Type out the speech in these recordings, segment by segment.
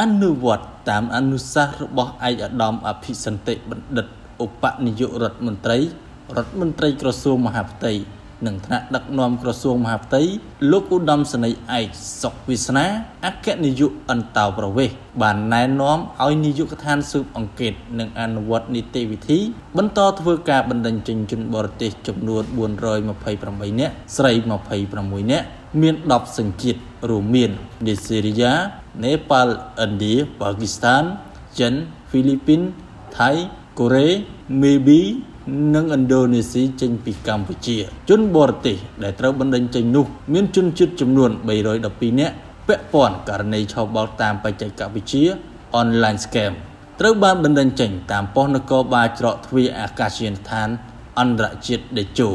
អនុវត្តតាមអនុសាសន៍របស់ឯកឧត្តមអភិសន្តិបណ្ឌិតឧបនាយករដ្ឋមន្ត្រីក្រសួងមហាផ្ទៃនិងថ្នាក់ដឹកនាំក្រសួងមហាផ្ទៃលោកឧត្តមសេនីយ៍ឯកសុកវាសនាអគ្គនាយកអន្តរប្រវេសន៍បានណែនាំឲ្យនាយកដ្ឋានស៊ើបអង្កេតនិងអនុវត្តនីតិវិធីបន្តធ្វើការបណ្តេញចេញជនបរទេសចំនួន428នាក់ស្រី26នាក់មាន10សញ្ជាតិរួមមាននីហ្សេរីយ៉ានេប៉ាល់ឥណ្ឌាប៉ាគីស្ថានចិនហ្វីលីពីនថៃកូរ៉េមេប៊ីនិងឥណ្ឌូនេស៊ីចេញពីកម្ពុជាជនបរទេសដែលត្រូវបណ្តេញចេញនោះមានជនជាតិចំនួន312នាក់ពាក់ព័ន្ធករណីឆបោកតាមបច្ចេកវិទ្យា online scam ត្រូវបានបណ្តេញចេញតាមប៉ុស្តិ៍នគរបាលច្រកទ្វារអាកាសយានដ្ឋានអន្តរជាតិដេជោ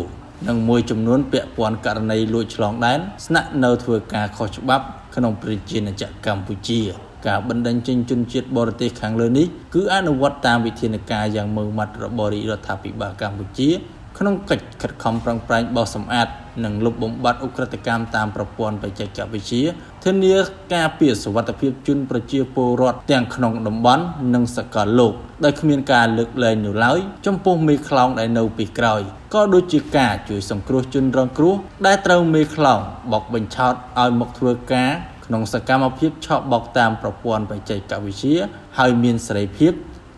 និងមួយចំនួនពាក់ព័ន្ធករណីលួចឆ្លងដែនស្នាក់នៅធ្វើការខុសច្បាប់ក្នុងប្រជាណាចក្រកម្ពុជាការបណ្តេញចេញជនជាតិបរទេសខាងលើនេះគឺអនុវត្តតាមវិធានការយ៉ាងម៉ឺងម៉ាត់របស់រាជរដ្ឋាភិបាលកម្ពុជាក្នុងកិច្ចខិតខំប្រឹងប្រែងបោសសម្អាតនិងលុបបំបាត់ឧក្រិដ្ឋកម្មតាមប្រព័ន្ធបច្ចេកវិទ្យាធានាការពារសុវត្ថិភាពជនប្រជាពលរដ្ឋទាំងក្នុងតំបន់និងសកលលោកដោយគ្មានការលើកលែងនោះឡើយចំពោះមេខ្លោងដែលនៅពីក្រោយក៏ដូចជាការជួយសង្គ្រោះជនរងគ្រោះដែលត្រូវមេខ្លោងបោកបញ្ឆោតឲ្យមកធ្វើការក្នុងសកម្មភាពឆបោកតាមប្រព័ន្ធបច្ចេកវិទ្យាហើយមានសេរីភាព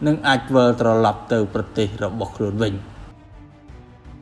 និងអាចវិលត្រឡប់ទៅប្រទេសរបស់ខ្លួនវិញ